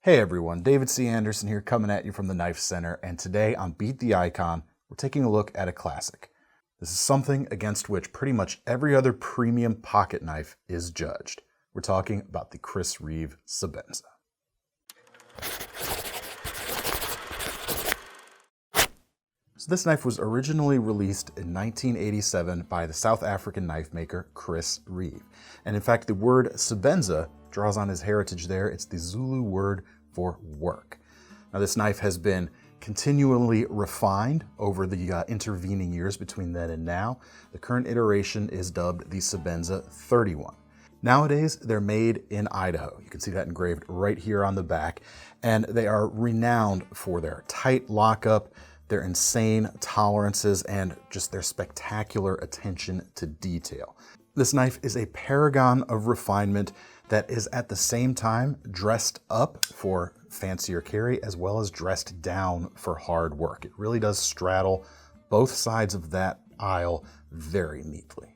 Hey everyone, David C. Anderson here coming at you from the KnifeCenter, and today on Beat the Icon, we're taking a look at a classic. This is something against which pretty much every other premium pocket knife is judged. We're talking about the Reeve Sebenza. So this knife was originally released in 1987 by the South African knife maker Reeve. And in fact, the word Sebenza draws on his heritage there. It's the Zulu word for work. Now this knife has been continually refined over the intervening years between then and now. The current iteration is dubbed the Sebenza 31. Nowadays, they're made in Idaho. You can see that engraved right here on the back. And they are renowned for their tight lockup, their insane tolerances, and just their spectacular attention to detail. This knife is a paragon of refinement that is at the same time dressed up for fancier carry as well as dressed down for hard work. It really does straddle both sides of that aisle very neatly.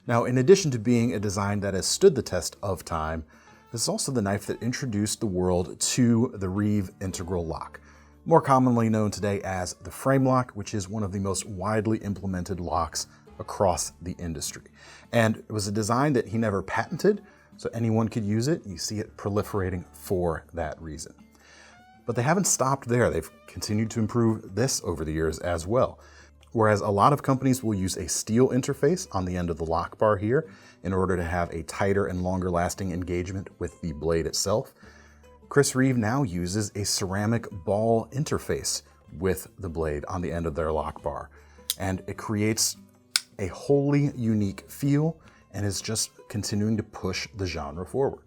Now, in addition to being a design that has stood the test of time, this is also the knife that introduced the world to the Reeve Integral Lock, more commonly known today as the frame lock, which is one of the most widely implemented locks across the industry. And it was a design that he never patented, so anyone could use it. You see it proliferating for that reason. But they haven't stopped there. They've continued to improve this over the years as well. Whereas a lot of companies will use a steel interface on the end of the lock bar here in order to have a tighter and longer lasting engagement with the blade itself, Reeve now uses a ceramic ball interface with the blade on the end of their lock bar. And it creates a wholly unique feel and is just continuing to push the genre forward.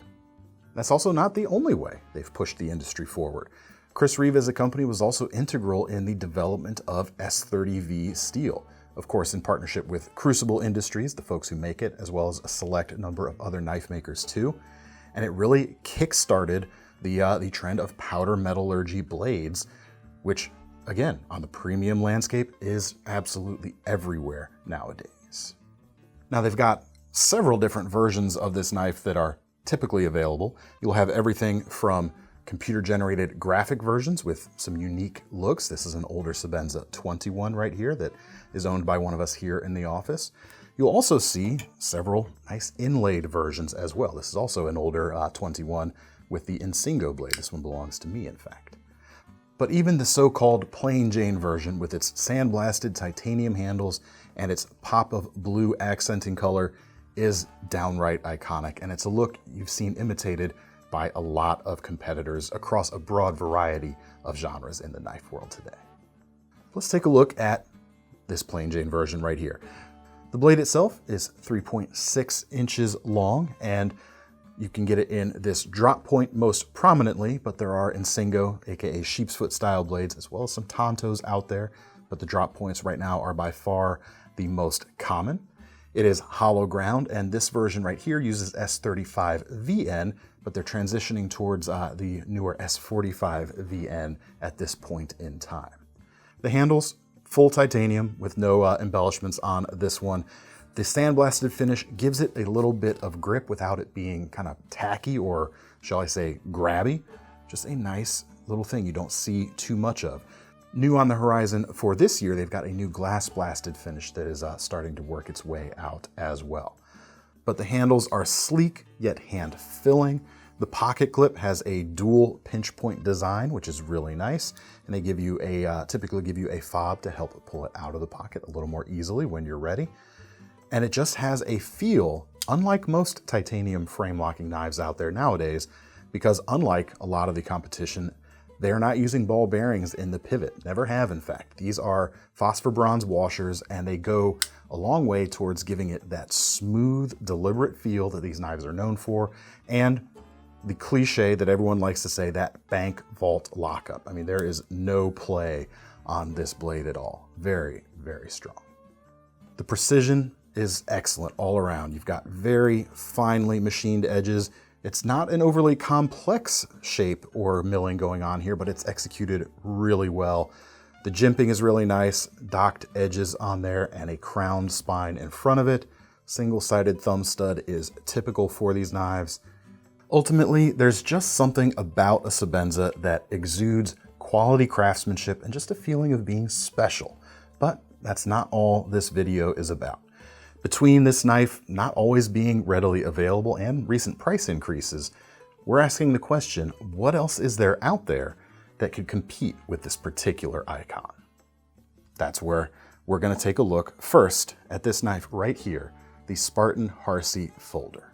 That's also not the only way they've pushed the industry forward. Reeve as a company was also integral in the development of S30V steel, of course in partnership with Crucible Industries, the folks who make it, as well as a select number of other knife makers too. And it really kick-started the trend of powder metallurgy blades, which again, on the premium landscape, is absolutely everywhere nowadays. Now they've got several different versions of this knife that are typically available. You'll have everything from computer-generated graphic versions with some unique looks. This is an older Sebenza 21 right here that is owned by one of us here in the office. You'll also see several nice inlaid versions as well. This is also an older 21 with the Insingo blade. This one belongs to me, in fact. But even the so-called plain Jane version with its sandblasted titanium handles and its pop of blue accenting color is downright iconic, and it's a look you've seen imitated by a lot of competitors across a broad variety of genres in the knife world today. Let's take a look at this plain Jane version right here. The blade itself is 3.6 inches long, and you can get it in this drop point most prominently, but there are Insingo, aka sheep's foot style blades, as well as some Tontos out there, but the drop points right now are by far the most common. It is hollow ground, and this version right here uses S35VN, but they're transitioning towards the newer S45VN at this point in time. The handles, full titanium with no embellishments on this one. The sandblasted finish gives it a little bit of grip without it being kind of tacky or, shall I say, grabby. Just a nice little thing you don't see too much of. New on the horizon for this year, they've got a new glass blasted finish that is starting to work its way out as well. But the handles are sleek yet hand-filling. The pocket clip has a dual pinch point design, which is really nice, and they give you typically give you a fob to help pull it out of the pocket a little more easily when you're ready. And it just has a feel, unlike most titanium frame locking knives out there nowadays, because unlike a lot of the competition, they're not using ball bearings in the pivot. Never have, in fact. These are phosphor bronze washers, and they go a long way towards giving it that smooth, deliberate feel that these knives are known for, and the cliche that everyone likes to say, that bank vault lockup. I mean, there is no play on this blade at all. Very, very strong. The precision is excellent all around. You've got very finely machined edges. It's not an overly complex shape or milling going on here, but it's executed really well. The jimping is really nice, docked edges on there, and a crowned spine in front of it. Single-sided thumb stud is typical for these knives. Ultimately, there's just something about a Sebenza that exudes quality craftsmanship and just a feeling of being special. But that's not all this video is about. Between this knife not always being readily available and recent price increases, we're asking the question, what else is there out there that could compete with this particular icon? That's where we're going to take a look first at this knife right here, the Spartan Harsey folder.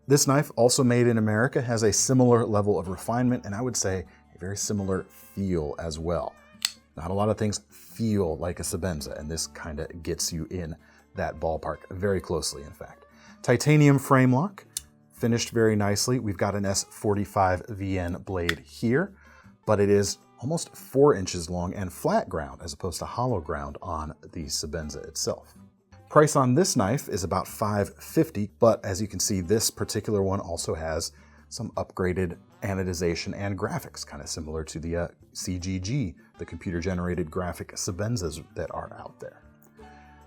This knife, also made in America, has a similar level of refinement and I would say a very similar feel as well. Not a lot of things feel like a Sebenza, and this kind of gets you in that ballpark very closely, in fact. Titanium frame lock, finished very nicely. We've got an S45VN blade here, but it is almost 4 inches long and flat ground as opposed to hollow ground on the Sebenza itself. Price on this knife is about $550, but as you can see, this particular one also has some upgraded anodization and graphics, kind of similar to the CGG, the computer-generated graphic Sebenzas that are out there.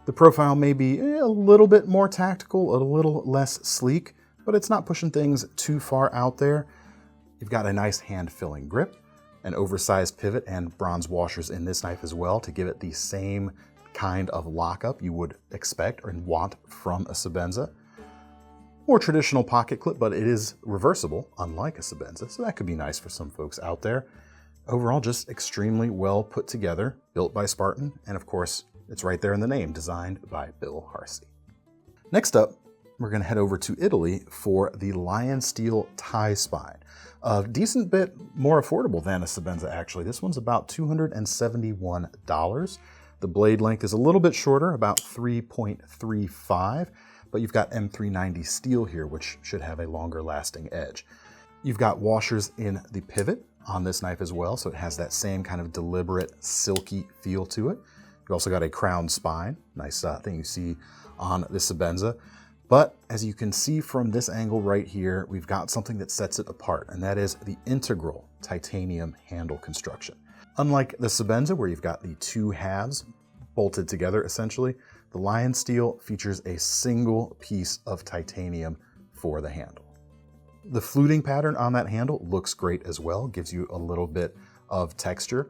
The profile may be a little bit more tactical, a little less sleek, but it's not pushing things too far out there. You've got a nice hand-filling grip, an oversized pivot, and bronze washers in this knife as well to give it the same kind of lockup you would expect or want from a Sebenza. More traditional pocket clip, but it is reversible, unlike a Sebenza, so that could be nice for some folks out there. Overall, just extremely well put together, built by Spartan, and of course, it's right there in the name, designed by Bill Harsey. Next up, we're going to head over to Italy for the LionSteel TiSpine. A decent bit more affordable than a Sebenza, actually. This one's about $271. The blade length is a little bit shorter, about 3.35, but you've got M390 steel here, which should have a longer lasting edge. You've got washers in the pivot on this knife as well, so it has that same kind of deliberate, silky feel to it. You've also got a crown spine, nice thing you see on the Sebenza. But as you can see from this angle right here, we've got something that sets it apart, and that is the integral titanium handle construction. Unlike the Sebenza, where you've got the 2 halves bolted together essentially, the LionSteel features a single piece of titanium for the handle. The fluting pattern on that handle looks great as well, gives you a little bit of texture.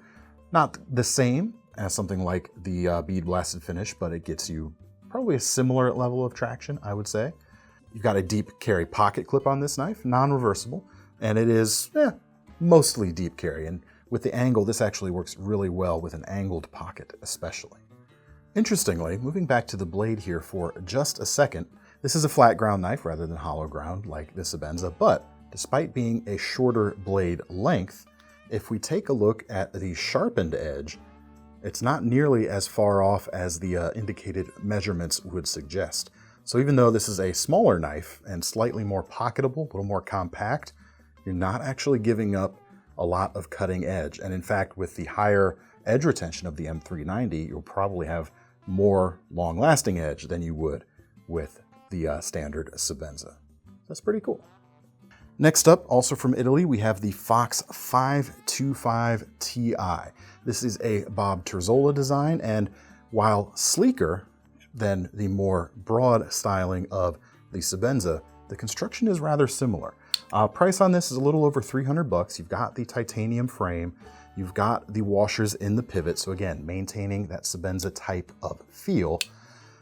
Not the same as something like the bead blasted finish, but it gets you probably a similar level of traction, I would say. You've got a deep carry pocket clip on this knife, non-reversible, and it is mostly deep carry. And with the angle, this actually works really well with an angled pocket, especially. Interestingly, moving back to the blade here for just a second, this is a flat ground knife rather than hollow ground like the Sebenza, but despite being a shorter blade length, if we take a look at the sharpened edge, it's not nearly as far off as the indicated measurements would suggest. So even though this is a smaller knife and slightly more pocketable, a little more compact, you're not actually giving up a lot of cutting edge. And in fact, with the higher edge retention of the M390, you'll probably have more long-lasting edge than you would with the standard Sebenza. That's pretty cool. Next up, also from Italy, we have the Fox 525 Ti. This is a Bob Terzola design, and while sleeker than the more broad styling of the Sebenza, the construction is rather similar. Price on this is a little over $300. You've got the titanium frame, you've got the washers in the pivot, so again, maintaining that Sebenza type of feel.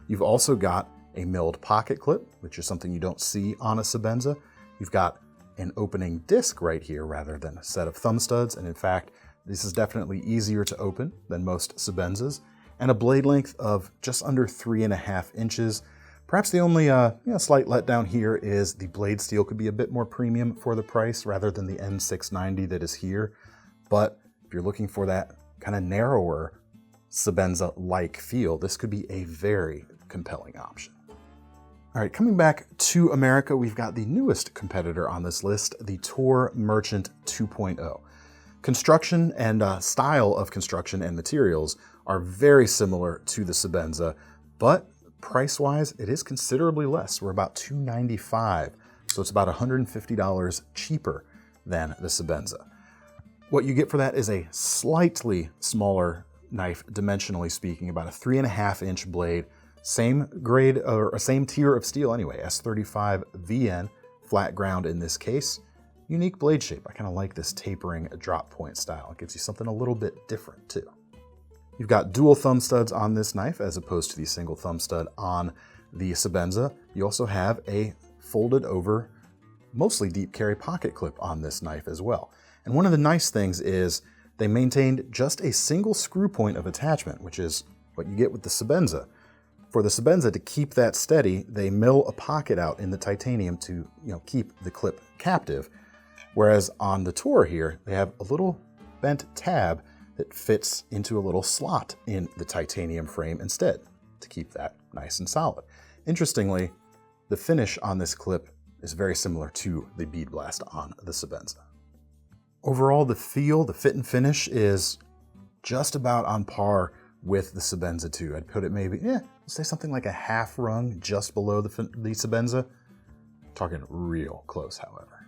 You've also got a milled pocket clip, which is something you don't see on a Sebenza. You've got an opening disc right here rather than a set of thumb studs, and in fact, this is definitely easier to open than most Sebenzas, and a blade length of just under 3.5 inches. Perhaps the only slight letdown here is the blade steel could be a bit more premium for the price rather than the N690 that is here, but if you're looking for that kind of narrower Sebenza-like feel, this could be a very compelling option. All right, coming back to America, we've got the newest competitor on this list, the Toor Merchant 2.0. Construction and style of construction and materials are very similar to the Sebenza, but price-wise, it is considerably less. We're about $295, so it's about $150 cheaper than the Sebenza. What you get for that is a slightly smaller knife, dimensionally speaking, about a 3.5-inch blade, same grade, or same tier of steel anyway, S35VN, flat ground in this case. unique blade shape. I kind of like this tapering drop point style. It gives you something a little bit different too. You've got dual thumb studs on this knife as opposed to the single thumb stud on the Sebenza. You also have a folded over, mostly deep carry pocket clip on this knife as well. And one of the nice things is they maintained just a single screw point of attachment, which is what you get with the Sebenza. For the Sebenza to keep that steady, they mill a pocket out in the titanium to keep the clip captive. Whereas on the Toor here, they have a little bent tab that fits into a little slot in the titanium frame instead to keep that nice and solid. Interestingly, the finish on this clip is very similar to the bead blast on the Sebenza. Overall, the feel, the fit and finish is just about on par with the Sebenza 2. I'd put it maybe, let's say something like a half rung just below the Sebenza. Talking real close, however.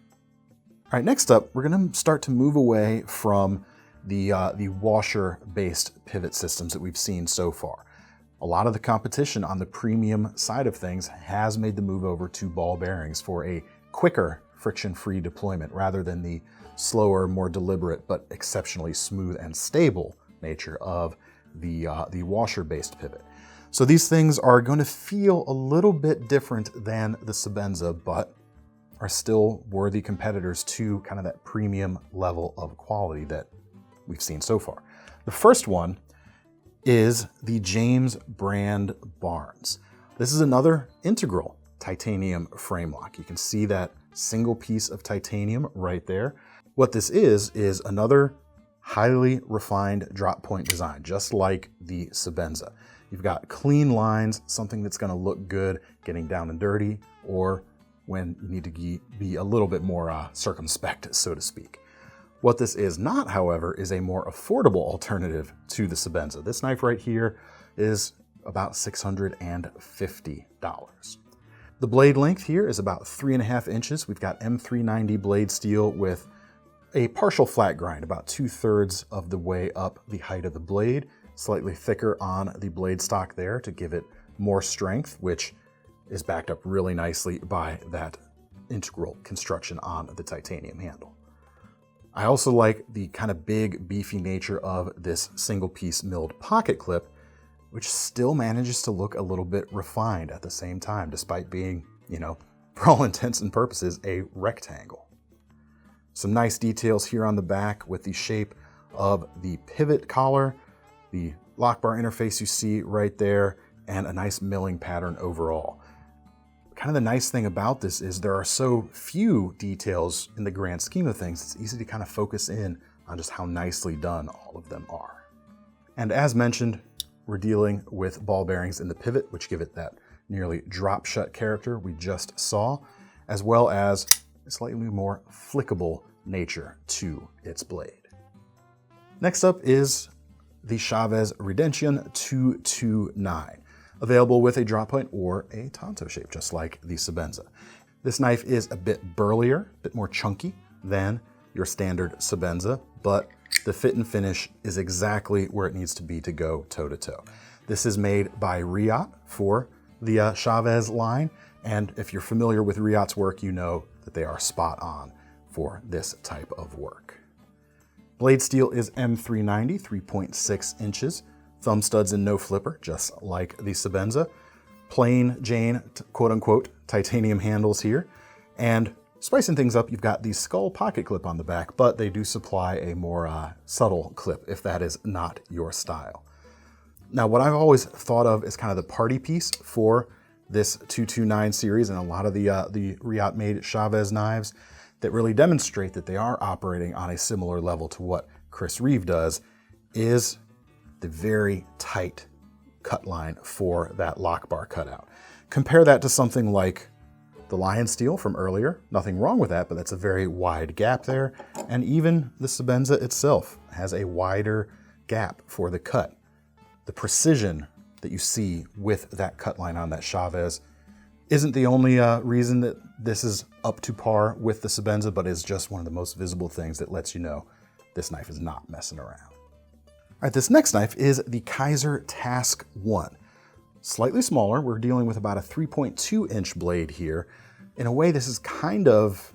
All right, next up, we're gonna start to move away from the washer-based pivot systems that we've seen so far. A lot of the competition on the premium side of things has made the move over to ball bearings for a quicker friction-free deployment rather than the slower, more deliberate, but exceptionally smooth and stable nature of the washer-based pivot. So these things are going to feel a little bit different than the Sebenza, but are still worthy competitors to kind of that premium level of quality that we've seen so far. The first one is the James brand Barnes. This is another integral titanium frame lock. You can see that single piece of titanium right there. What this is another highly refined drop point design, just like the Sebenza. You've got clean lines, something that's gonna look good getting down and dirty, or when you need to be a little bit more circumspect, so to speak. What this is not, however, is a more affordable alternative to the Sebenza. This knife right here is about $650. The blade length here is about 3.5 inches. We've got M390 blade steel with a partial flat grind, about 2/3 of the way up the height of the blade, slightly thicker on the blade stock there to give it more strength, which is backed up really nicely by that integral construction on the titanium handle. I also like the kind of big, beefy nature of this single piece milled pocket clip, which still manages to look a little bit refined at the same time, despite being, for all intents and purposes, a rectangle. Some nice details here on the back with the shape of the pivot collar, the lock bar interface you see right there, and a nice milling pattern overall. Kind of the nice thing about this is there are so few details in the grand scheme of things, it's easy to kind of focus in on just how nicely done all of them are. And as mentioned, we're dealing with ball bearings in the pivot, which give it that nearly drop shut character we just saw, as well as a slightly more flickable nature to its blade. Next up is the Chaves Redencion 229. Available with a drop point or a tanto shape, just like the Sebenza. This knife is a bit burlier, a bit more chunky than your standard Sebenza, but the fit and finish is exactly where it needs to be to go toe-to-toe. This is made by Reate for the Chaves line, and if you're familiar with Reate's work, you know that they are spot on for this type of work. Blade steel is M390, 3.6 inches. Thumb studs and no flipper, just like the Sebenza. Plain Jane, quote-unquote, titanium handles here. And spicing things up, you've got the skull pocket clip on the back, but they do supply a more subtle clip if that is not your style. Now, what I've always thought of as kind of the party piece for this 229 series and a lot of the Reate-made Chaves knives that really demonstrate that they are operating on a similar level to what Chris Reeve does is the very tight cut line for that lock bar cutout. Compare that to something like the LionSteel from earlier. Nothing wrong with that, but that's a very wide gap there. And even the Sebenza itself has a wider gap for the cut. The precision that you see with that cut line on that Chaves isn't the only reason that this is up to par with the Sebenza, but is just one of the most visible things that lets you know this knife is not messing around. All right, this next knife is the Kizer Task 1. Slightly smaller, we're dealing with about a 3.2 inch blade here. In a way, this is kind of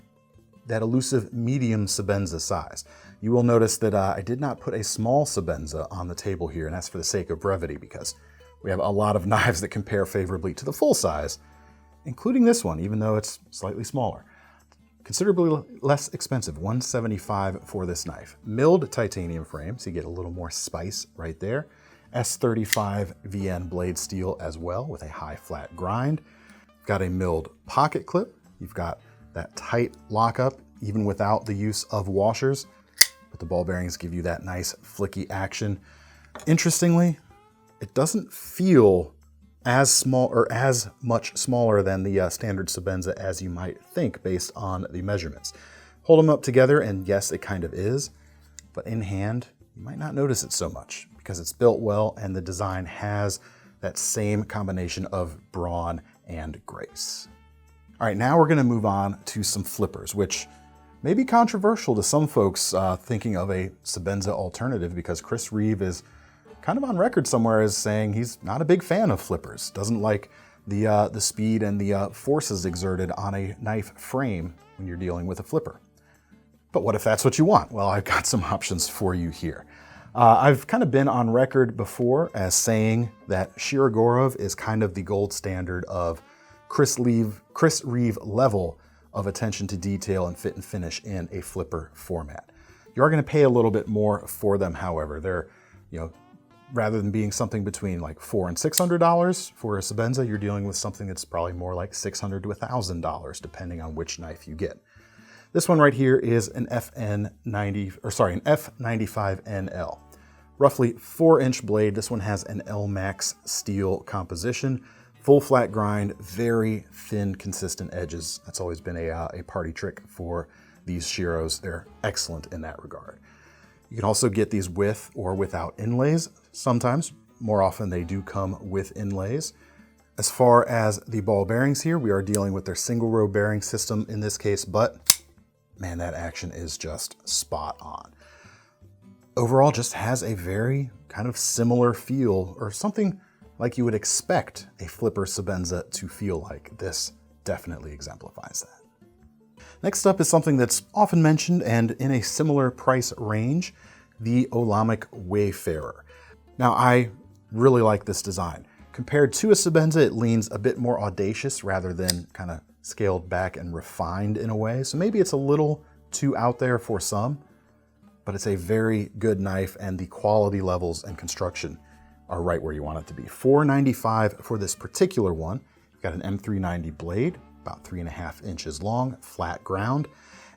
that elusive medium Sebenza size. You will notice that I did not put a small Sebenza on the table here, and that's for the sake of brevity because we have a lot of knives that compare favorably to the full size, including this one, even though it's slightly smaller. Considerably less expensive, $175 for this knife. Milled titanium frame, so you get a little more spice right there. S35 VN blade steel as well with a high flat grind. Got a milled pocket clip. You've got that tight lockup, even without the use of washers. But the ball bearings give you that nice flicky action. Interestingly, it doesn't feel as small or as much smaller than the standard Sebenza as you might think based on the measurements. Hold them up together and yes, it kind of is, but in hand, you might not notice it so much because it's built well and the design has that same combination of brawn and grace. All right, now we're gonna move on to some flippers, which may be controversial to some folks thinking of a Sebenza alternative because Chris Reeve is kind of on record somewhere as saying he's not a big fan of flippers, doesn't like the speed and the forces exerted on a knife frame when you're dealing with a flipper. But what if that's what you want? Well, I've got some options for you here. I've kind of been on record before as saying that Shirogorov is kind of the gold standard of Chris Reeve level of attention to detail and fit and finish in a flipper format. You are going to pay a little bit more for them, however. They're, rather than being something between like $400 and $600 for a Sebenza, you're dealing with something that's probably more like $600 to $1,000, depending on which knife you get. This one right here is an F95NL. Roughly 4-inch blade. This one has an L-Max steel composition. Full flat grind, very thin, consistent edges. That's always been a party trick for these Shiros. They're excellent in that regard. You can also get these with or without inlays. Sometimes, more often they do come with inlays. As far as the ball bearings here, we are dealing with their single row bearing system in this case, but man, that action is just spot on. Overall, just has a very kind of similar feel, or something like you would expect a flipper Sebenza to feel like. This definitely exemplifies that. Next up is something that's often mentioned and in a similar price range, the Olamic Wayfarer. Now, I really like this design. Compared to a Sebenza, it leans a bit more audacious rather than kind of scaled back and refined in a way. So maybe it's a little too out there for some, but it's a very good knife and the quality levels and construction are right where you want it to be. $495 for this particular one. You've got an M390 blade, about 3.5 inches long, flat ground,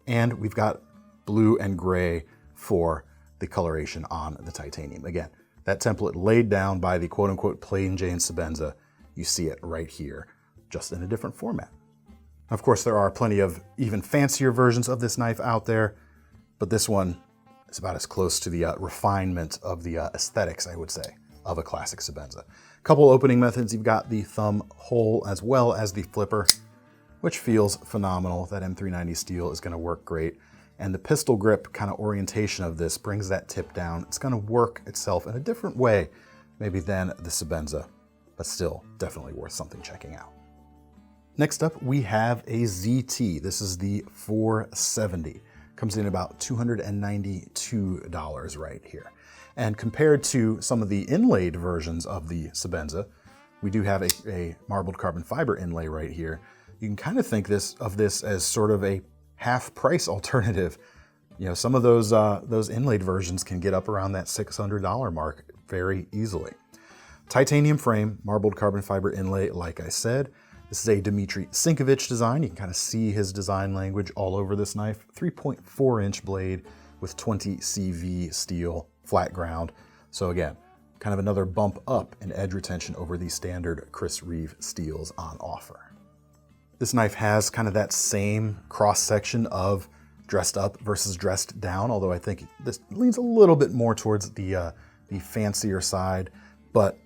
and we've got blue and gray for the coloration on the titanium. Again, that template laid down by the quote-unquote plain Jane Sebenza, you see it right here, just in a different format. Of course, there are plenty of even fancier versions of this knife out there, but this one is about as close to the refinement of the aesthetics, I would say, of a classic Sebenza. Couple opening methods. You've got the thumb hole as well as the flipper, which feels phenomenal. That M390 steel is going to work great. And the pistol grip kind of orientation of this brings that tip down. It's going to work itself in a different way, maybe than the Sebenza, but still definitely worth something checking out. Next up, we have a ZT. This is the 470. Comes in about $292 right here. And compared to some of the inlaid versions of the Sebenza, we do have a marbled carbon fiber inlay right here. You can kind of think of this as sort of a half-price alternative. Some of those inlaid versions can get up around that $600 mark very easily. Titanium frame, marbled carbon fiber inlay, like I said. This is a Dmitry Sinkovich design. You can kind of see his design language all over this knife. 3.4-inch blade with 20 CV steel, flat ground. So again, kind of another bump up in edge retention over the standard Chris Reeve steels on offer. This knife has kind of that same cross-section of dressed up versus dressed down, although I think this leans a little bit more towards the fancier side, but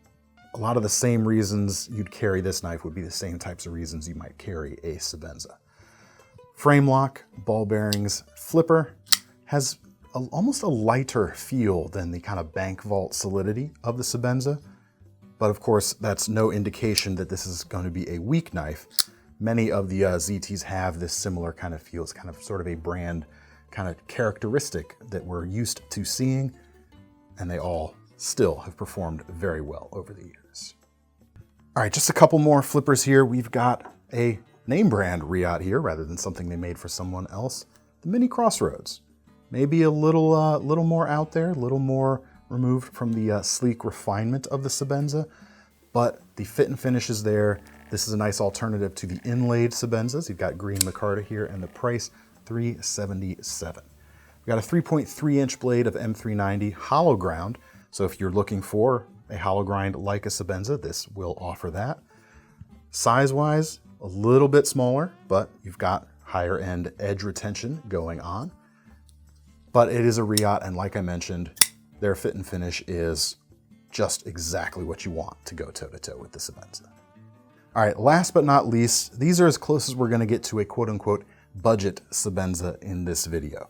a lot of the same reasons you'd carry this knife would be the same types of reasons you might carry a Sebenza. Frame lock, ball bearings, flipper, has almost a lighter feel than the kind of bank vault solidity of the Sebenza, but of course that's no indication that this is going to be a weak knife. Many of the ZTs have this similar kind of feel. It's kind of sort of a brand kind of characteristic that we're used to seeing, and they all still have performed very well over the years. All right, just a couple more flippers here. We've got a name brand Reate here rather than something they made for someone else. The Mini Crossroads. Maybe a little more out there, a little more removed from the sleek refinement of the Sebenza, but the fit and finish is there. This is a nice alternative to the inlaid Sebenzas. You've got green micarta here, and the price, $377. We've got a 3.3-inch blade of M390 hollow ground. So if you're looking for a hollow grind like a Sebenza, this will offer that. Size-wise, a little bit smaller, but you've got higher end edge retention going on. But it is a Reate, and like I mentioned, their fit and finish is just exactly what you want to go toe-to-toe with the Sebenza. All right, last but not least, these are as close as we're gonna get to a quote-unquote budget Sebenza in this video.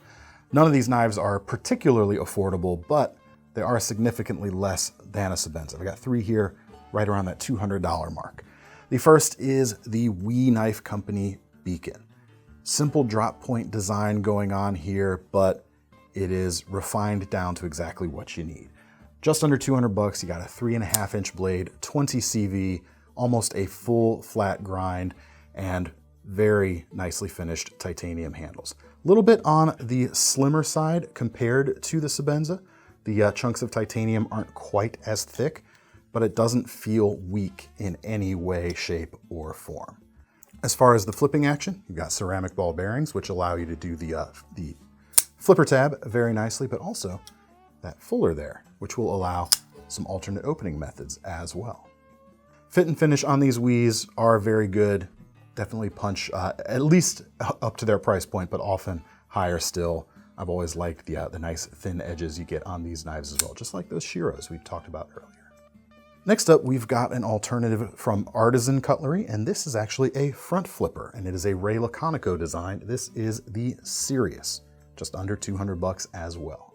None of these knives are particularly affordable, but they are significantly less than a Sebenza. I got three here, right around that $200 mark. The first is the WE Knife Company Beacon. Simple drop point design going on here, but it is refined down to exactly what you need. Just under 200 bucks, you got a 3.5-inch blade, 20 CV, almost a full flat grind, and very nicely finished titanium handles. A little bit on the slimmer side compared to the Sebenza. The chunks of titanium aren't quite as thick, but it doesn't feel weak in any way, shape, or form. As far as the flipping action, you've got ceramic ball bearings, which allow you to do the flipper tab very nicely, but also that fuller there, which will allow some alternate opening methods as well. Fit and finish on these WEs are very good. Definitely punch at least up to their price point, but often higher still. I've always liked the nice thin edges you get on these knives as well, just like those Shiros we talked about earlier. Next up, we've got an alternative from ArtisanCutlery, and this is actually a front flipper, and it is a Ray Laconico design. This is the Sirius, just under 200 bucks as well.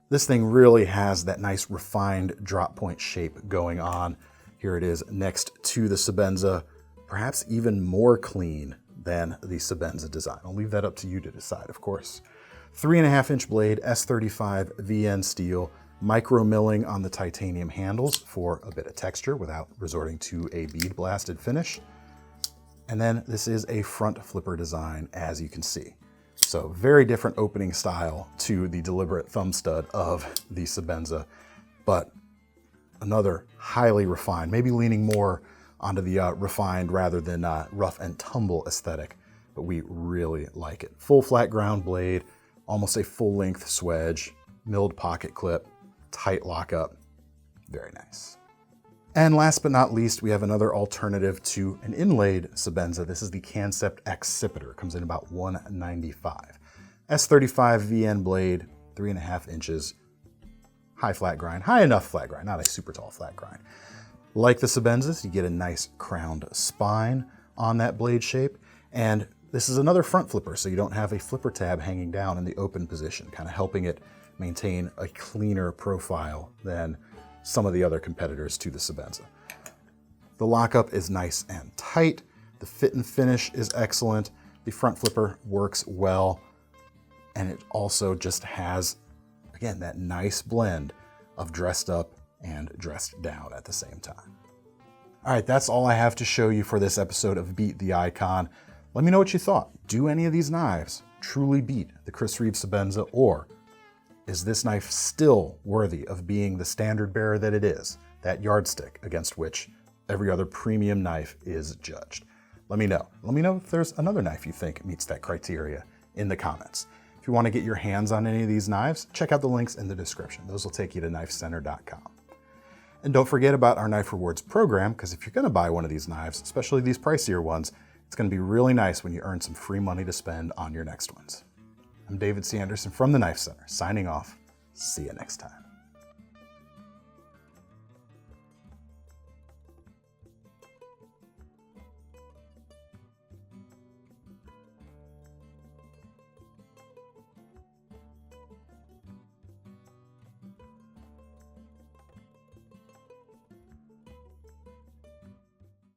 This thing really has that nice refined drop point shape going on. Here it is next to the Sebenza, perhaps even more clean than the Sebenza design. I'll leave that up to you to decide, of course. 3.5-inch blade, S35 VN steel, micro milling on the titanium handles for a bit of texture without resorting to a bead blasted finish. And then this is a front flipper design, as you can see. So very different opening style to the deliberate thumb stud of the Sebenza, but another highly refined, maybe leaning more onto the refined rather than rough and tumble aesthetic, but we really like it. Full flat ground blade, almost a full length swedge, milled pocket clip, tight lockup, very nice. And last but not least, we have another alternative to an inlaid Sebenza. This is the Kansept Accipiter. It comes in about $195. S35 VN blade, 3.5 inches, high flat grind, high enough flat grind, not a super tall flat grind. Like the Sebenzas, you get a nice crowned spine on that blade shape, and this is another front flipper, so you don't have a flipper tab hanging down in the open position, kind of helping it maintain a cleaner profile than some of the other competitors to the Sebenza. The lockup is nice and tight, the fit and finish is excellent, the front flipper works well, and it also just has, again, that nice blend of dressed up and dressed down at the same time. All right, that's all I have to show you for this episode of Beat the Icon. Let me know what you thought. Do any of these knives truly beat the Chris Reeve Sebenza, or is this knife still worthy of being the standard bearer that it is, that yardstick against which every other premium knife is judged? Let me know. Let me know if there's another knife you think meets that criteria in the comments. If you want to get your hands on any of these knives, check out the links in the description. Those will take you to KnifeCenter.com. And don't forget about our Knife Rewards program, because if you're going to buy one of these knives, especially these pricier ones, it's going to be really nice when you earn some free money to spend on your next ones. I'm David C. Anderson from the Knife Center, signing off. See you next time.